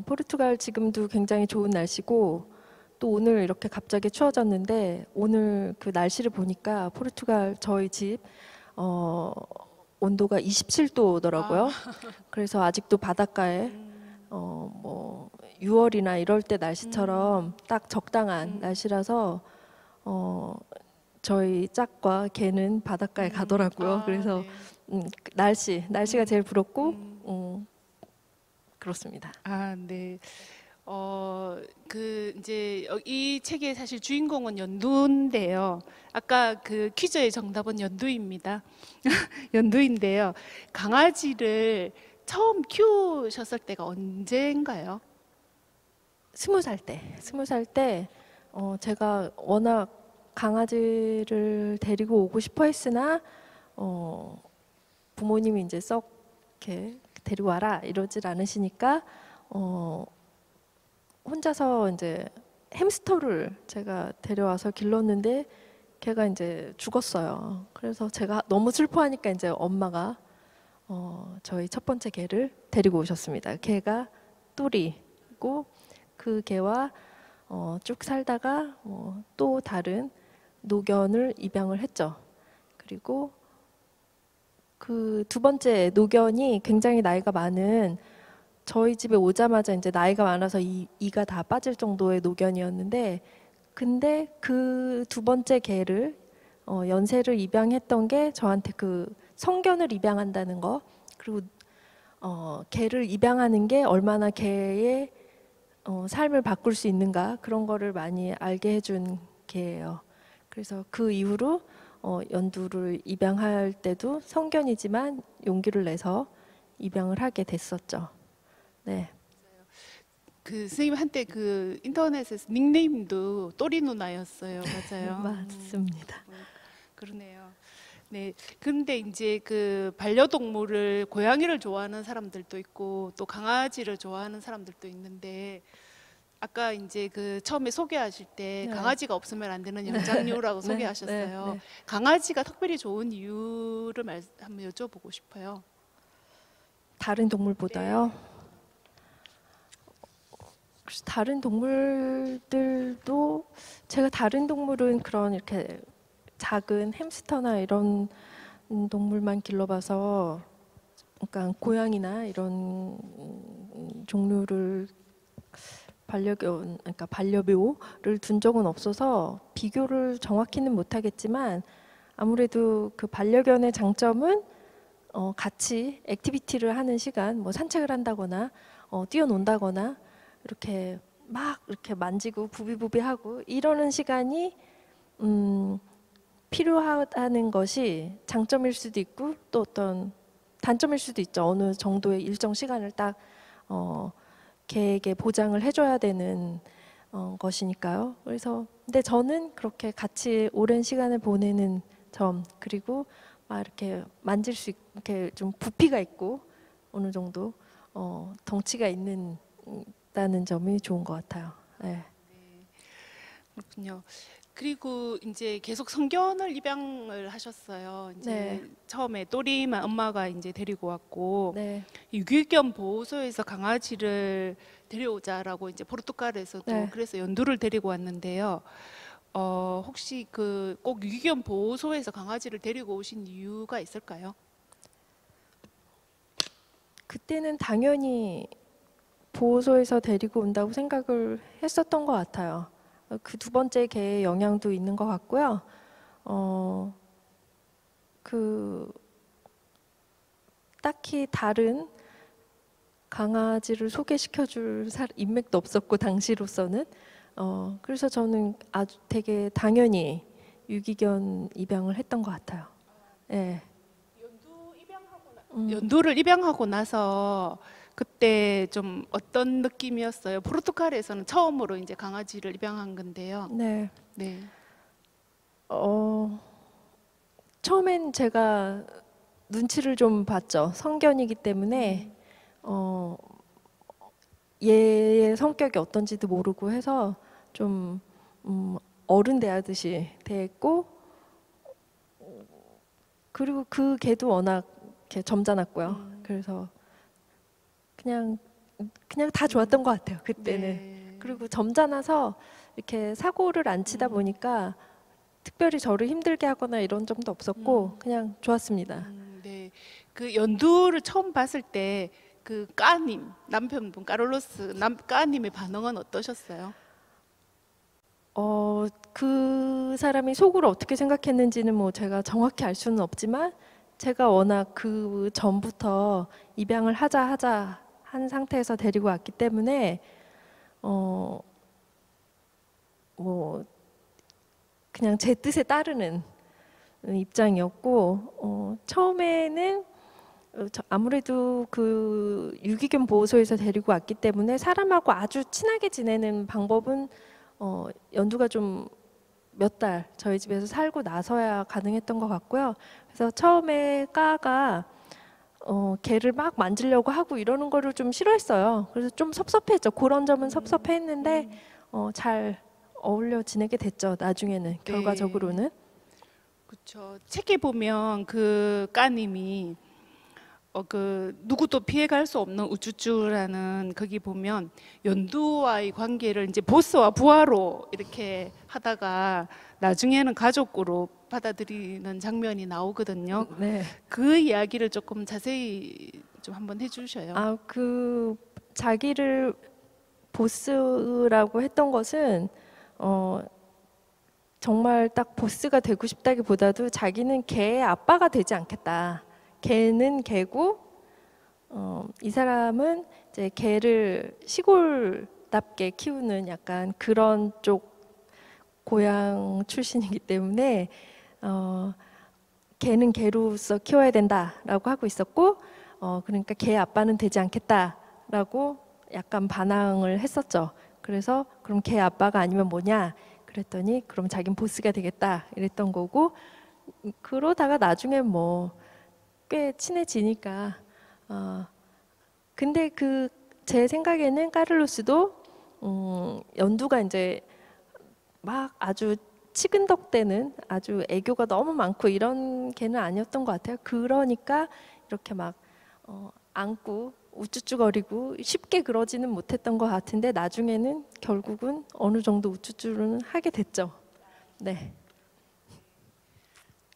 Speaker 2: 포르투갈 지금도 굉장히 좋은 날씨고 또 오늘 이렇게 갑자기 추워졌는데 오늘 그 날씨를 보니까 포르투갈 저희 집 온도가 27도더라고요. 그래서 아직도 바닷가에 뭐 6월이나 이럴 때 날씨처럼 딱 적당한 날씨라서 저희 짝과 개는 바닷가에 가더라고요. 그래서
Speaker 1: 네.
Speaker 2: 날씨가 제일 부럽고 그렇습니다.
Speaker 1: 아, 네. 이제 이 책의 사실 주인공은 연두인데요. 아까 그 퀴즈의 정답은 연두입니다. 연두인데요. 강아지를 처음 키우셨을 때가 언제인가요?
Speaker 2: 20살 때 제가 워낙 강아지를 데리고 오고 싶어 했으나 부모님이 이제 썩 이렇게 데리고 와라 이러질 않으시니까 혼자서 이제 햄스터를 제가 데려와서 길렀는데 걔가 이제 죽었어요. 그래서 제가 너무 슬퍼하니까 이제 엄마가 저희 첫 번째 개를 데리고 오셨습니다. 걔가 뚜리고 그 개와 쭉 살다가 또 다른 노견을 입양을 했죠. 그리고 그 두 번째 노견이 굉장히 나이가 많은 저희 집에 오자마자 이제 나이가 많아서 이가 다 빠질 정도의 노견이었는데 근데 그 두 번째 개를 연세를 입양했던 게 저한테 그 성견을 입양한다는 거 그리고 개를 입양하는 게 얼마나 개의 삶을 바꿀 수 있는가 그런 거를 많이 알게 해준 개예요. 그래서 그 이후로 연두를 입양할 때도 성견이지만 용기를 내서 입양을 하게 됐었죠. 네.
Speaker 1: 그 선생님 한때 그 인터넷에서 닉네임도 또리 누나였어요. 맞아요.
Speaker 2: 맞습니다.
Speaker 1: 그러네요. 네. 근데 이제 그 반려동물을 고양이를 좋아하는 사람들도 있고 또 강아지를 좋아하는 사람들도 있는데 아까 이제 그 처음에 소개하실 때
Speaker 2: 네.
Speaker 1: 강아지가 없으면 안 되는 영장류라고
Speaker 2: 네,
Speaker 1: 소개하셨어요.
Speaker 2: 네, 네.
Speaker 1: 강아지가 특별히 좋은 이유를 한번 여쭤보고 싶어요.
Speaker 2: 다른 동물보다요. 그래서 다른 동물들도 제가 다른 동물은 그런 이렇게 작은 햄스터나 이런 동물만 길러봐서 그러니까 고양이나 이런 종류를 그러니까 반려묘를 둔 적은 없어서 비교를 정확히는 못하겠지만 아무래도 그 반려견의 장점은 같이 액티비티를 하는 시간, 뭐 산책을 한다거나 뛰어논다거나 이렇게 막 이렇게 만지고 부비부비하고 이러는 시간이 필요하다는 것이 장점일 수도 있고 또 어떤 단점일 수도 있죠. 어느 정도의 일정 시간을 딱 개에게 보장을 해줘야 되는 것이니까요. 그래서 근데 저는 그렇게 같이 오랜 시간을 보내는 점 그리고 막 이렇게 만질 수 이렇게 좀 부피가 있고 어느 정도 덩치가 있다는 점이 좋은 것 같아요. 네.
Speaker 1: 그렇군요. 그리고 이제 계속 성견을 입양을 하셨어요. 이제
Speaker 2: 네.
Speaker 1: 처음에 또리만 엄마가 이제 데리고 왔고
Speaker 2: 네.
Speaker 1: 유기견 보호소에서 강아지를 데려오자라고 이제 포르투갈에서도
Speaker 2: 네.
Speaker 1: 그래서 연두를 데리고 왔는데요. 혹시 그 꼭 유기견 보호소에서 강아지를 데리고 오신 이유가 있을까요?
Speaker 2: 그때는 당연히 보호소에서 데리고 온다고 생각을 했었던 것 같아요. 그 두 번째 개의 영향도 있는 것 같고요. 그 딱히 다른 강아지를 소개시켜줄 인맥도 없었고 당시로서는 그래서 저는 아주 되게 당연히 유기견 입양을 했던 것 같아요. 네.
Speaker 1: 연두를 입양하고 나서 그때 좀 어떤 느낌이었어요? 포르투갈에서는 처음으로 이제 강아지를 입양한 건데요.
Speaker 2: 네.
Speaker 1: 네.
Speaker 2: 처음엔 제가 눈치를 좀 봤죠. 성견이기 때문에 얘의 성격이 어떤지도 모르고 해서 좀 어른 대하듯이 대했고 그리고 그 개도 워낙 이렇게 점잖았고요. 그래서 그냥 다 좋았던 것 같아요. 그때는.
Speaker 1: 네.
Speaker 2: 그리고 점잖아서 이렇게 사고를 안 치다 보니까 특별히 저를 힘들게 하거나 이런 점도 없었고 그냥 좋았습니다.
Speaker 1: 네. 그 연두를 처음 봤을 때 그 까님 남편분 까를로스 까님의 반응은 어떠셨어요?
Speaker 2: 그 사람이 속으로 어떻게 생각했는지는 뭐 제가 정확히 알 수는 없지만 제가 워낙 그 전부터 입양을 하자 한 상태에서 데리고 왔기 때문에 뭐 그냥 제 뜻에 따르는 입장이었고 처음에는 아무래도 그 유기견 보호소에서 데리고 왔기 때문에 사람하고 아주 친하게 지내는 방법은 연두가 좀 몇 달 저희 집에서 살고 나서야 가능했던 것 같고요. 그래서 처음에 까가 개를 막 만지려고 하고 이러는 거를 좀 싫어했어요. 그래서 좀 섭섭했죠. 그런 점은 섭섭했는데 잘 어울려 지내게 됐죠. 나중에는 결과적으로는.
Speaker 1: 그렇죠. 책에 보면 그 까님이 그 누구도 피해갈 수 없는 우쭈쭈라는 거기 보면 연두와의 관계를 이제 보스와 부하로 이렇게 하다가 나중에는 가족으로 받아들이는 장면이 나오거든요.
Speaker 2: 네.
Speaker 1: 그 이야기를 조금 자세히 좀 한번 해주셔요.
Speaker 2: 그 자기를 보스라고 했던 것은 정말 딱 보스가 되고 싶다기보다도 자기는 개의 아빠가 되지 않겠다. 개는 개고 이 사람은 이제 개를 시골답게 키우는 약간 그런 쪽 고향 출신이기 때문에 개는 개로서 키워야 된다라고 하고 있었고 그러니까 개 아빠는 되지 않겠다라고 약간 반항을 했었죠. 그래서 그럼 개 아빠가 아니면 뭐냐? 그랬더니 그럼 자긴 보스가 되겠다 이랬던 거고 그러다가 나중에 뭐 꽤 친해지니까 근데 그 제 생각에는 까를로스도 연두가 이제 막 아주 치근덕대는 아주 애교가 너무 많고 이런 개는 아니었던 것 같아요. 그러니까 이렇게 막 안고 우쭈쭈거리고 쉽게 그러지는 못했던 것 같은데 나중에는 결국은 어느 정도 우쭈쭈는 하게 됐죠. 네.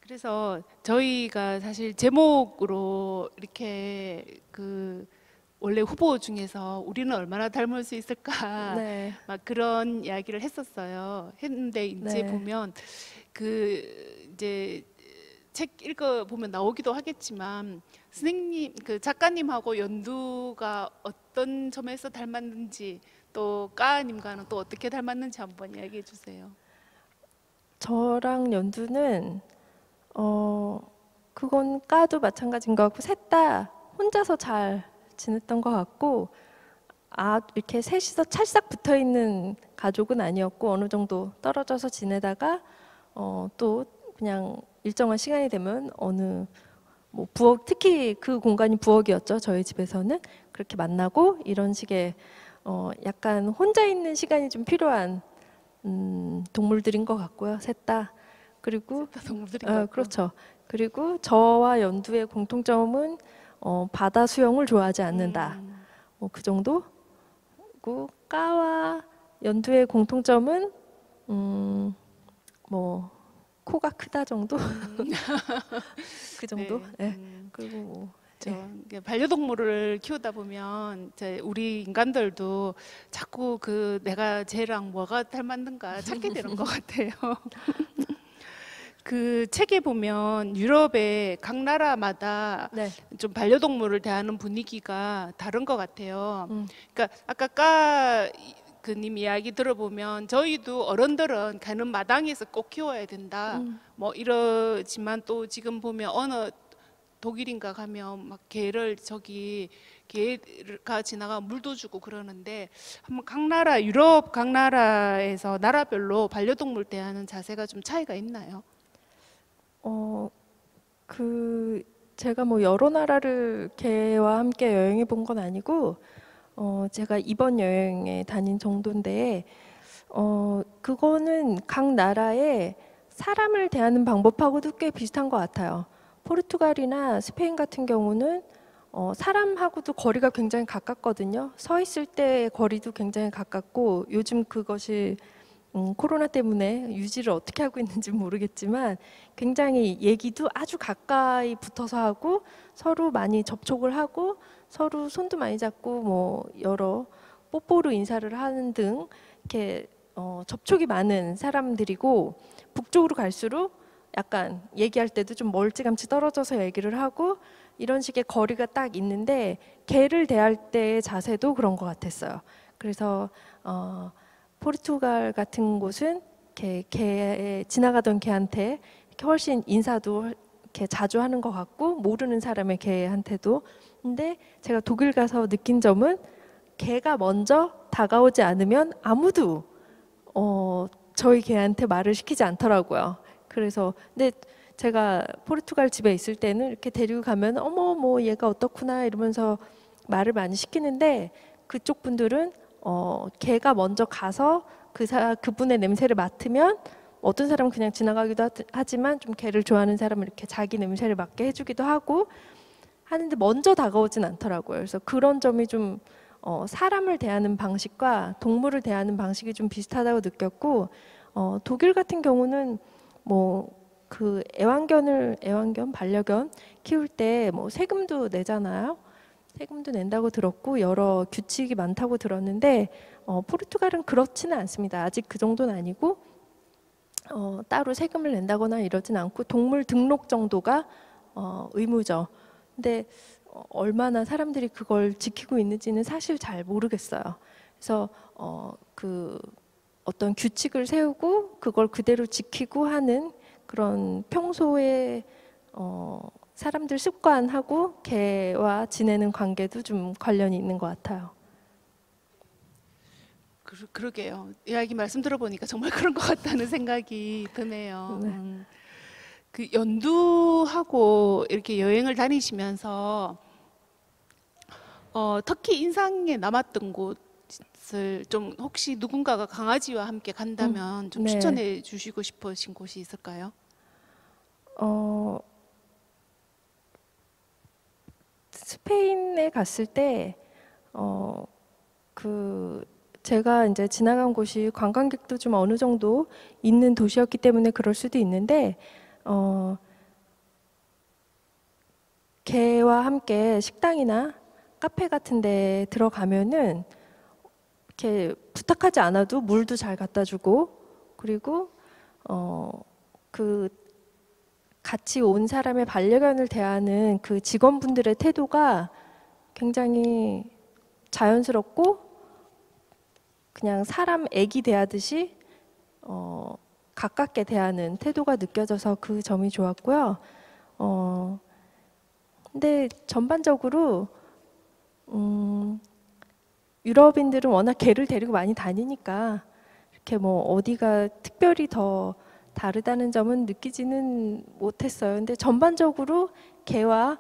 Speaker 1: 그래서 저희가 사실 제목으로 이렇게 그 원래 후보 중에서 우리는 얼마나 닮을 수 있을까
Speaker 2: 네.
Speaker 1: 막 그런 이야기를 했었어요. 했는데 이제
Speaker 2: 네.
Speaker 1: 보면 그 이제 책 읽어보면 나오기도 하겠지만 선생님, 그 작가님하고 연두가 어떤 점에서 닮았는지 또 까님과는 또 어떻게 닮았는지 한번 이야기해 주세요.
Speaker 2: 저랑 연두는 그건 까도 마찬가지인 것 같고 셋 다 혼자서 잘 지냈던 것 같고 이렇게 셋이서 찰싹 붙어 있는 가족은 아니었고 어느 정도 떨어져서 지내다가 또 그냥 일정한 시간이 되면 어느 뭐 부엌 특히 그 공간이 부엌이었죠. 저희 집에서는 그렇게 만나고 이런 식의 약간 혼자 있는 시간이 좀 필요한 동물들인 것 같고요. 셋 다. 그리고
Speaker 1: 다 동물들인 것 같고.
Speaker 2: 그렇죠. 그리고 저와 연두의 공통점은 바다 수영을 좋아하지 않는다. 뭐 그 정도. 그리고 까와 연두의 공통점은 뭐 코가 크다 정도. 그 정도.
Speaker 1: 네.
Speaker 2: 네. 그리고 뭐
Speaker 1: 이게 반려동물을 키우다 보면 이제 우리 인간들도 자꾸 그 내가 쟤랑 뭐가 닮았는가 찾게 되는 것 같아요. 그 책에 보면 유럽의 각 나라마다
Speaker 2: 네.
Speaker 1: 좀 반려동물을 대하는 분위기가 다른 것 같아요.
Speaker 2: 음.
Speaker 1: 그러니까 아까 그님 이야기 들어보면 저희도 어른들은 가는 마당에서 꼭 키워야 된다. 뭐 이러지만 또 지금 보면 어느 독일인가 가면 막 개를 개가 지나가 물도 주고 그러는데 한번 각 나라 유럽 각 나라에서 나라별로 반려동물 대하는 자세가 좀 차이가 있나요?
Speaker 2: 제가 뭐 여러 나라를 개와 함께 여행해 본 건 아니고 제가 이번 여행에 다닌 정도인데 그거는 각 나라의 사람을 대하는 방법하고도 꽤 비슷한 것 같아요. 포르투갈이나 스페인 같은 경우는 사람하고도 거리가 굉장히 가깝거든요. 서 있을 때 거리도 굉장히 가깝고 요즘 그것이 코로나 때문에 유지를 어떻게 하고 있는지 모르겠지만 굉장히 얘기도 아주 가까이 붙어서 하고 서로 많이 접촉을 하고 서로 손도 많이 잡고 뭐 여러 뽀뽀로 인사를 하는 등 이렇게 접촉이 많은 사람들이고 북쪽으로 갈수록 약간 얘기할 때도 좀 멀찌감치 떨어져서 얘기를 하고 이런 식의 거리가 딱 있는데 개를 대할 때의 자세도 그런 것 같았어요. 그래서 포르투갈 같은 곳은 지나가던 개한테 이렇게 훨씬 인사도 이렇게 자주 하는 것 같고 모르는 사람의 개한테도. 근데 제가 독일 가서 느낀 점은 개가 먼저 다가오지 않으면 아무도 저희 개한테 말을 시키지 않더라고요. 그래서 근데 제가 포르투갈 집에 있을 때는 이렇게 데리고 가면 어머 뭐 얘가 어떻구나 이러면서 말을 많이 시키는데 그쪽 분들은 개가 먼저 가서 그분의 냄새를 맡으면 어떤 사람은 그냥 지나가기도 하지만 좀 개를 좋아하는 사람은 이렇게 자기 냄새를 맡게 해주기도 하고 하는데 먼저 다가오진 않더라고요. 그래서 그런 점이 좀 사람을 대하는 방식과 동물을 대하는 방식이 좀 비슷하다고 느꼈고 독일 같은 경우는 뭐 그 반려견 키울 때 뭐 세금도 내잖아요. 세금도 낸다고 들었고 여러 규칙이 많다고 들었는데 포르투갈은 그렇지는 않습니다. 아직 그 정도는 아니고 따로 세금을 낸다거나 이러진 않고 동물 등록 정도가 의무죠. 근데 얼마나 사람들이 그걸 지키고 있는지는 사실 잘 모르겠어요. 그래서 어떤 규칙을 세우고 그걸 그대로 지키고 하는 그런 평소에 사람들 습관하고 개와 지내는 관계도 좀 관련이 있는 것 같아요.
Speaker 1: 그러게요. 이야기 말씀 들어보니까 정말 그런 것 같다는 생각이 드네요.
Speaker 2: 네.
Speaker 1: 그 연두하고 이렇게 여행을 다니시면서 특히 인상에 남았던 곳을 좀 혹시 누군가가 강아지와 함께 간다면 좀
Speaker 2: 네.
Speaker 1: 추천해 주시고 싶으신 곳이 있을까요?
Speaker 2: 스페인에 갔을 때 제가 이제 지나간 곳이 관광객도 좀 어느 정도 있는 도시였기 때문에 그럴 수도 있는데 개와 함께 식당이나 카페 같은 데 들어가면은 이렇게 부탁하지 않아도 물도 잘 갖다 주고 그리고 그 같이 온 사람의 반려견을 대하는 그 직원분들의 태도가 굉장히 자연스럽고 그냥 사람 애기 대하듯이 가깝게 대하는 태도가 느껴져서 그 점이 좋았고요. 근데 전반적으로 유럽인들은 워낙 개를 데리고 많이 다니니까 이렇게 뭐 어디가 특별히 더 다르다는 점은 느끼지는 못했어요. 근데 전반적으로 개와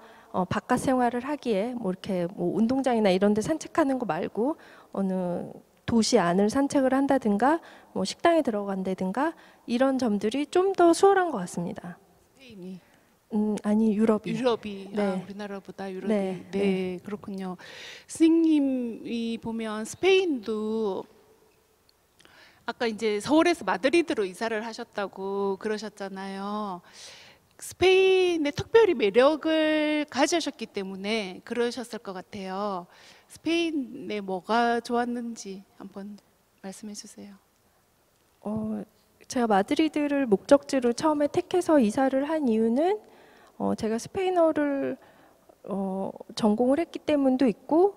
Speaker 2: 바깥 생활을 하기에 뭐 이렇게 뭐 운동장이나 이런 데 산책하는 거 말고 어느 도시 안을 산책을 한다든가 뭐 식당에 들어간다든가 이런 점들이 좀 더 수월한 것 같습니다.
Speaker 1: 스페인이.
Speaker 2: 아니 유럽이.
Speaker 1: 유럽이
Speaker 2: 네.
Speaker 1: 우리나라보다 유럽이
Speaker 2: 네,
Speaker 1: 네, 그렇군요. 선생님이 보면 스페인도 아까 이제 서울에서 마드리드로 이사를 하셨다고 그러셨잖아요. 스페인의 특별히 매력을 가지셨기 때문에 그러셨을 것 같아요. 스페인에 뭐가 좋았는지 한번 말씀해 주세요.
Speaker 2: 제가 마드리드를 목적지로 처음에 택해서 이사를 한 이유는 제가 스페인어를 전공을 했기 때문도 있고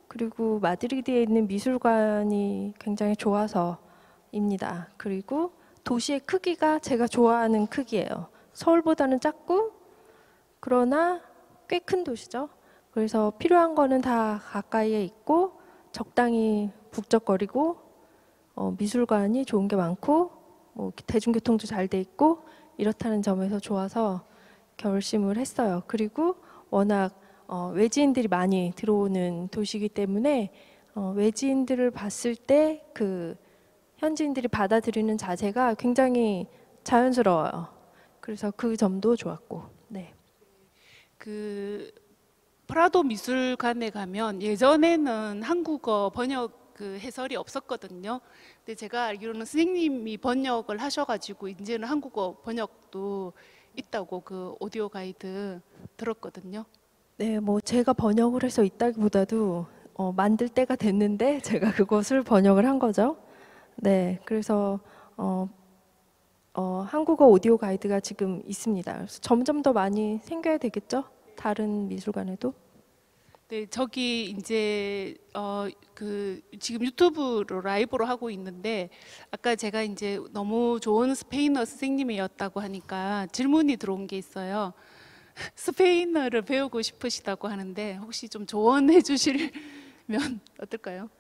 Speaker 2: 그리고 마드리드에 있는 미술관이 굉장히 좋아서입니다. 그리고 도시의 크기가 제가 좋아하는 크기예요. 서울보다는 작고 그러나 꽤 큰 도시죠. 그래서 필요한 거는 다 가까이에 있고 적당히 북적거리고 미술관이 좋은 게 많고 뭐 대중교통도 잘 돼 있고 이렇다는 점에서 좋아서 결심을 했어요. 그리고 워낙 외지인들이 많이 들어오는 도시이기 때문에 외지인들을 봤을 때 그 현지인들이 받아들이는 자세가 굉장히 자연스러워요. 그래서 그 점도 좋았고, 네.
Speaker 1: 그 프라도 미술관에 가면 예전에는 한국어 번역 그 해설이 없었거든요. 근데 제가 알기로는 선생님이 번역을 하셔가지고 이제는 한국어 번역도 있다고 그 오디오 가이드 들었거든요.
Speaker 2: 네, 뭐 제가 번역을 해서 있다기보다도 만들 때가 됐는데 제가 그것을 번역을 한 거죠. 네, 그래서 한국어 오디오 가이드가 지금 있습니다. 그래서 점점 더 많이 생겨야 되겠죠? 다른 미술관에도.
Speaker 1: 네, 저기 이제 그 지금 유튜브로 라이브로 하고 있는데 아까 제가 이제 너무 좋은 스페인어 선생님이었다고 하니까 질문이 들어온 게 있어요. 스페인어를 배우고 싶으시다고 하는데 혹시 좀 조언해 주시면 어떨까요?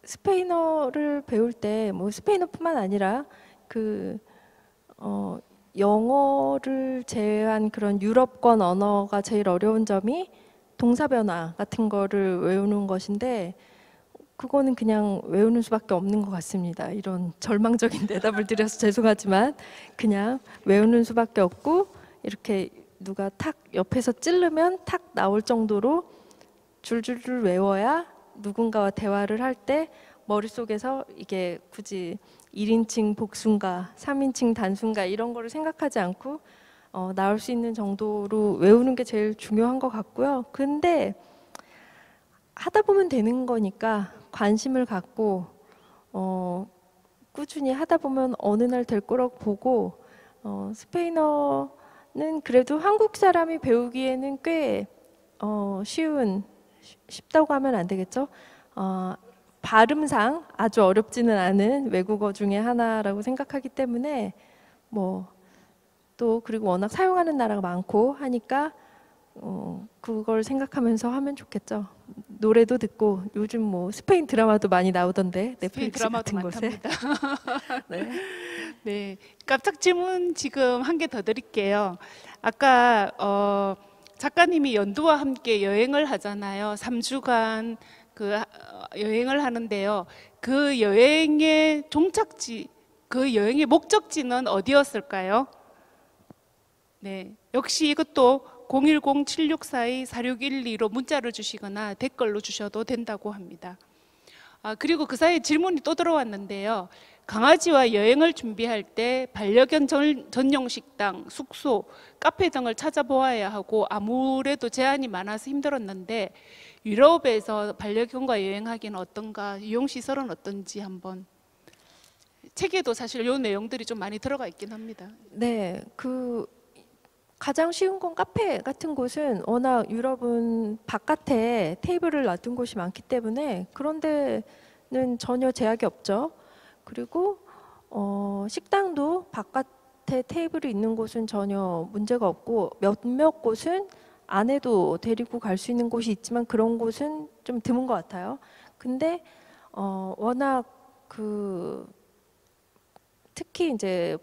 Speaker 2: 스페인어를 배울 때 뭐 스페인어뿐만 아니라 그 영어를 제외한 그런 유럽권 언어가 제일 어려운 점이 동사 변화 같은 거를 외우는 것인데 그거는 그냥 외우는 수밖에 없는 것 같습니다. 이런 절망적인 대답을 드려서 죄송하지만 그냥 외우는 수밖에 없고 이렇게 누가 탁 옆에서 찌르면 탁 나올 정도로 줄줄줄 외워야 누군가와 대화를 할 때 머릿속에서 이게 굳이 1인칭 복수인가 3인칭 단수인가 이런 거를 생각하지 않고 나올 수 있는 정도로 외우는 게 제일 중요한 것 같고요. 근데 하다 보면 되는 거니까 관심을 갖고 꾸준히 하다 보면 어느 날 될 거라고 보고 스페인어는 그래도 한국 사람이 배우기에는 꽤 쉽다고 하면 안 되겠죠? 발음상 아주 어렵지는 않은 외국어 중에 하나라고 생각하기 때문에 뭐 또 그리고 워낙 사용하는 나라가 많고 하니까 그걸 생각하면서 하면 좋겠죠. 노래도 듣고 요즘 뭐 스페인 드라마도 많이 나오던데
Speaker 1: 스페인
Speaker 2: 넷플릭스
Speaker 1: 드라마도
Speaker 2: 같은 곳에.
Speaker 1: 많답니다.
Speaker 2: 네.
Speaker 1: 네, 깜짝 질문 지금 한 개 더 드릴게요. 아까 작가님이 연두와 함께 여행을 하잖아요. 3주간 그 여행을 하는데요. 그 여행의 종착지, 그 여행의 목적지는 어디였을까요? 네, 역시 이것도 010-7642-4612로 문자를 주시거나 댓글로 주셔도 된다고 합니다. 그리고 그 사이에 질문이 또 들어왔는데요. 강아지와 여행을 준비할 때 반려견 전용 식당, 숙소, 카페 등을 찾아보아야 하고 아무래도 제한이 많아서 힘들었는데 유럽에서 반려견과 여행하기는 어떤가, 이용 시설은 어떤지 한번 책에도 사실 요 내용들이 좀 많이 들어가 있긴 합니다.
Speaker 2: 네, 그 가장 쉬운 건 카페 같은 곳은 워낙 유럽은 바깥에 테이블을 놔둔 곳이 많기 때문에 그런 데는 전혀 제약이 없죠. 그리고 식당도 바깥에 테이블이 있는 곳은 전혀 문제가 없고 몇몇 곳은 안에도 데리고 갈 수 있는 곳이 있지만 그런 곳은 좀 드문 것 같아요. 근데 워낙 그 특히 이제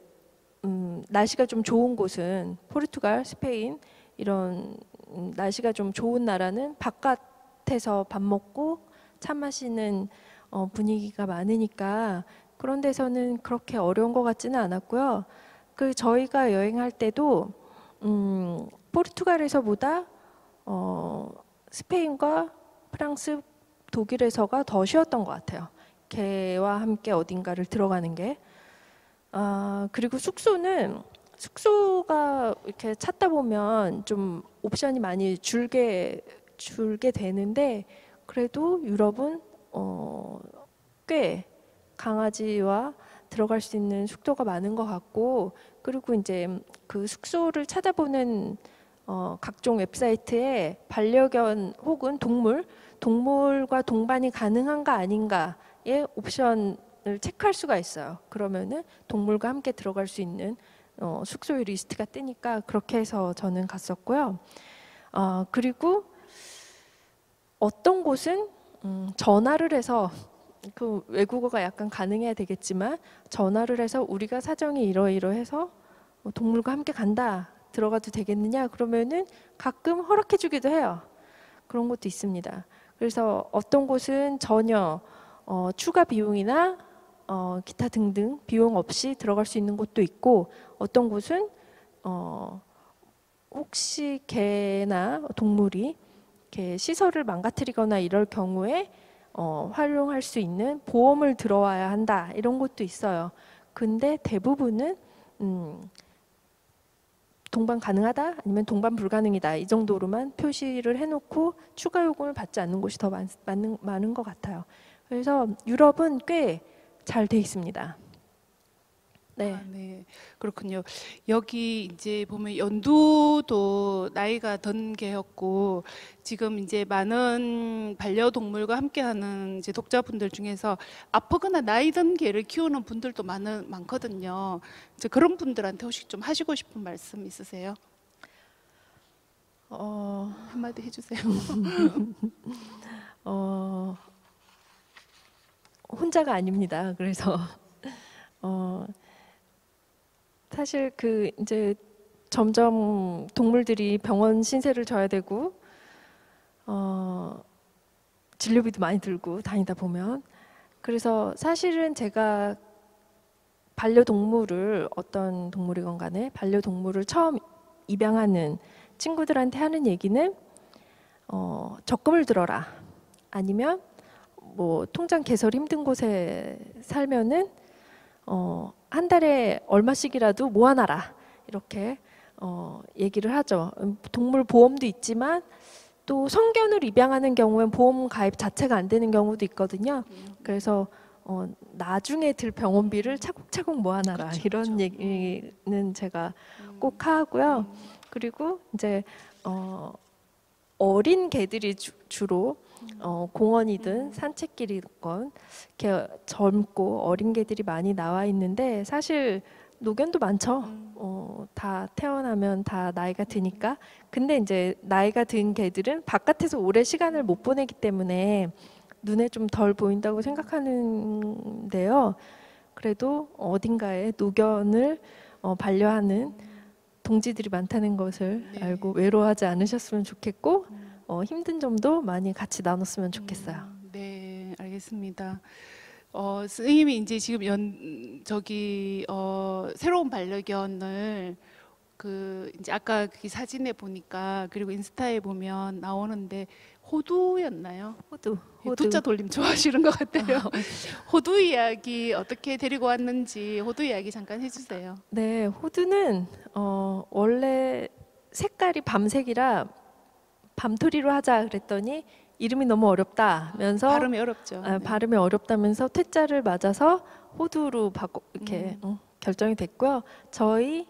Speaker 2: 날씨가 좀 좋은 곳은 포르투갈, 스페인 이런 날씨가 좀 좋은 나라는 바깥에서 밥 먹고 차 마시는 분위기가 많으니까 그런 데서는 그렇게 어려운 것 같지는 않았고요. 그 저희가 여행할 때도 포르투갈에서보다 스페인과 프랑스, 독일에서가 더 쉬웠던 것 같아요. 개와 함께 어딘가를 들어가는 게. 그리고 숙소가 이렇게 찾다 보면 좀 옵션이 많이 줄게 되는데 그래도 유럽은 꽤 강아지와 들어갈 수 있는 숙소가 많은 것 같고 그리고 이제 그 숙소를 찾아보는 각종 웹사이트에 반려견 혹은 동물과 동반이 가능한가 아닌가의 옵션을 체크할 수가 있어요. 그러면은 동물과 함께 들어갈 수 있는 숙소의 리스트가 뜨니까 그렇게 해서 저는 갔었고요. 그리고 어떤 곳은 전화를 해서 그 외국어가 약간 가능해야 되겠지만 전화를 해서 우리가 사정이 이러이러해서 동물과 함께 간다 들어가도 되겠느냐 그러면은 가끔 허락해주기도 해요. 그런 것도 있습니다. 그래서 어떤 곳은 전혀 추가 비용이나 기타 등등 비용 없이 들어갈 수 있는 곳도 있고 어떤 곳은 혹시 개나 동물이 이렇게 시설을 망가뜨리거나 이럴 경우에 활용할 수 있는 보험을 들어와야 한다 이런 것도 있어요. 근데 대부분은 동반 가능하다 아니면 동반 불가능이다 이 정도로만 표시를 해놓고 추가 요금을 받지 않는 곳이 더 많은 것 같아요. 그래서 유럽은 꽤 잘 돼 있습니다. 네.
Speaker 1: 네, 그렇군요. 여기 이제 보면 연두도 나이가 든 개였고 지금 이제 많은 반려동물과 함께하는 이제 독자분들 중에서 아프거나 나이 든 개를 키우는 분들도 많거든요. 이제 그런 분들한테 혹시 좀 하시고 싶은 말씀 있으세요? 한마디 해주세요.
Speaker 2: 혼자가 아닙니다. 그래서 사실 그 이제 점점 동물들이 병원 신세를 져야 되고 진료비도 많이 들고 다니다 보면 그래서 사실은 제가 반려동물을 어떤 동물이건 간에 반려동물을 처음 입양하는 친구들한테 하는 얘기는 적금을 들어라 아니면 뭐 통장 개설이 힘든 곳에 살면은 한 달에 얼마씩이라도 모아놔라 이렇게 얘기를 하죠. 동물 보험도 있지만 또 성견을 입양하는 경우엔 보험 가입 자체가 안 되는 경우도 있거든요. 그래서 나중에 들 병원비를 차곡차곡 모아놔라
Speaker 1: 그쵸,
Speaker 2: 이런
Speaker 1: 그쵸.
Speaker 2: 얘기는 제가 꼭 하고요. 그리고 이제 어린 개들이 주로 공원이든 산책길이건 이렇게 젊고 어린 개들이 많이 나와 있는데 사실 노견도 많죠. 다 태어나면 다 나이가 드니까. 근데 이제 나이가 든 개들은 바깥에서 오래 시간을 못 보내기 때문에 눈에 좀 덜 보인다고 생각하는데요. 그래도 어딘가에 노견을 반려하는 동지들이 많다는 것을
Speaker 1: 네.
Speaker 2: 알고 외로워하지 않으셨으면 좋겠고 힘든 점도 많이 같이 나눴으면 좋겠어요.
Speaker 1: 네, 알겠습니다. 선생님이 이제 지금 새로운 반려견을 그 이제 아까 그 사진에 보니까 그리고 인스타에 보면 나오는데 호두였나요?
Speaker 2: 호두.
Speaker 1: 두자 돌림 좋아하시는 것 같아요. 호두 이야기 어떻게 데리고 왔는지 호두 이야기 잠깐 해주세요.
Speaker 2: 네, 호두는 원래 색깔이 밤색이라 밤토리로 하자 그랬더니 이름이 너무 어렵다면서
Speaker 1: 발음이 어렵죠. 네.
Speaker 2: 발음이 어렵다면서 퇴짜를 맞아서 호두로 이렇게 결정이 됐고요. 저희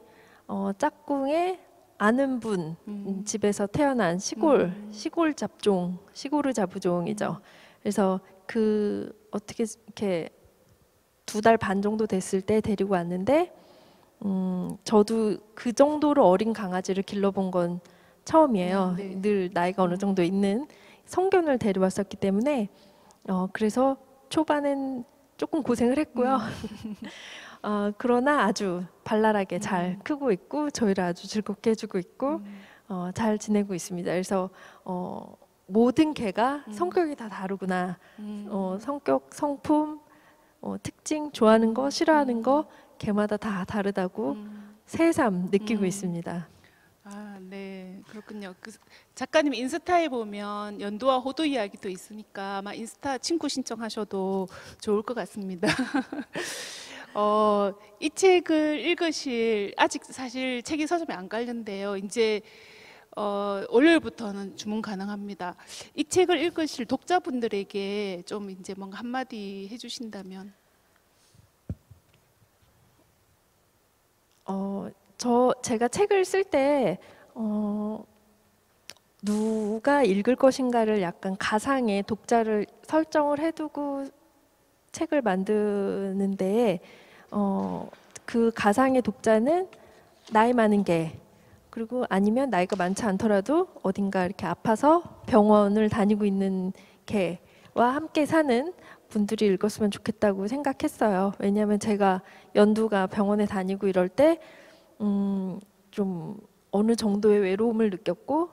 Speaker 2: 짝꿍의 아는 분 집에서 태어난 시골 잡종, 시골의 자부종이죠. 그래서 어떻게 이렇게 2달 반 정도 됐을 때 데리고 왔는데 저도 그 정도로 어린 강아지를 길러본 건 처음이에요.
Speaker 1: 네.
Speaker 2: 늘 나이가 어느 정도 있는 성견을 데려왔었기 때문에 그래서 초반엔 조금 고생을 했고요. 그러나 아주 발랄하게 잘 크고 있고 저희를 아주 즐겁게 해주고 있고 잘 지내고 있습니다. 그래서 모든 개가 성격이 다 다르구나. 성격, 성품, 특징, 좋아하는 거, 싫어하는 거 개마다 다 다르다고 새삼 느끼고 있습니다.
Speaker 1: 아, 네, 그렇군요. 작가님 인스타에 보면 연두와 호두 이야기도 있으니까 아마 인스타 친구 신청하셔도 좋을 것 같습니다. 이 책을 읽으실 아직 사실 책이 서점에 안 깔렸는데요. 이제 월요일부터는 주문 가능합니다. 이 책을 읽으실 독자분들에게 좀 이제 뭔가 한마디 해주신다면.
Speaker 2: 제가 책을 쓸 때 누가 읽을 것인가를 약간 가상의 독자를 설정을 해두고 책을 만드는데 그 가상의 독자는 나이 많은 개 그리고 아니면 나이가 많지 않더라도 어딘가 이렇게 아파서 병원을 다니고 있는 개와 함께 사는 분들이 읽었으면 좋겠다고 생각했어요. 왜냐하면 제가 연두가 병원에 다니고 이럴 때 좀 어느 정도의 외로움을 느꼈고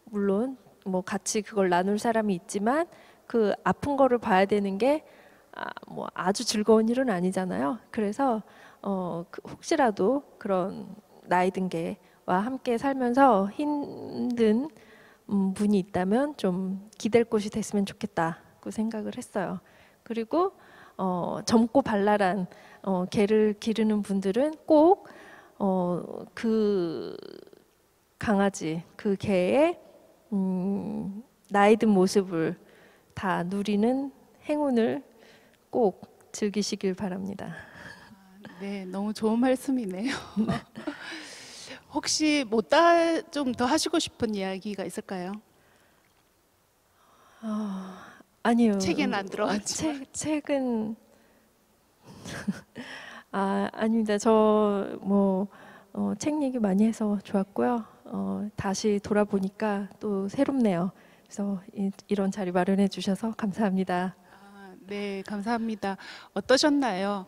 Speaker 2: 물론 뭐 같이 그걸 나눌 사람이 있지만 그 아픈 거를 봐야 되는 게 뭐 아주 즐거운 일은 아니잖아요. 그래서 혹시라도 그런 나이 든 개와 함께 살면서 힘든 분이 있다면 좀 기댈 곳이 됐으면 좋겠다고 생각을 했어요. 그리고 젊고 발랄한 개를 기르는 분들은 꼭 그 강아지, 그 개의 나이 든 모습을 다 누리는 행운을 꼭 즐기시길 바랍니다.
Speaker 1: 네, 너무 좋은 말씀이네요. 혹시 못다 좀 더 하시고 싶은 이야기가 있을까요?
Speaker 2: 아니요.
Speaker 1: 책에는 안 들어갔지만.
Speaker 2: 책은 아닙니다. 책 얘기 많이 해서 좋았고요. 다시 돌아보니까 또 새롭네요. 그래서 이런 자리 마련해 주셔서 감사합니다.
Speaker 1: 네, 감사합니다. 어떠셨나요?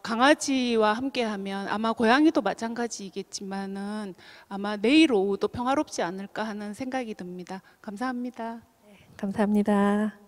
Speaker 1: 강아지와 함께하면 아마 고양이도 마찬가지이겠지만은 아마 내일 오후도 평화롭지 않을까 하는 생각이 듭니다. 감사합니다.
Speaker 2: 감사합니다.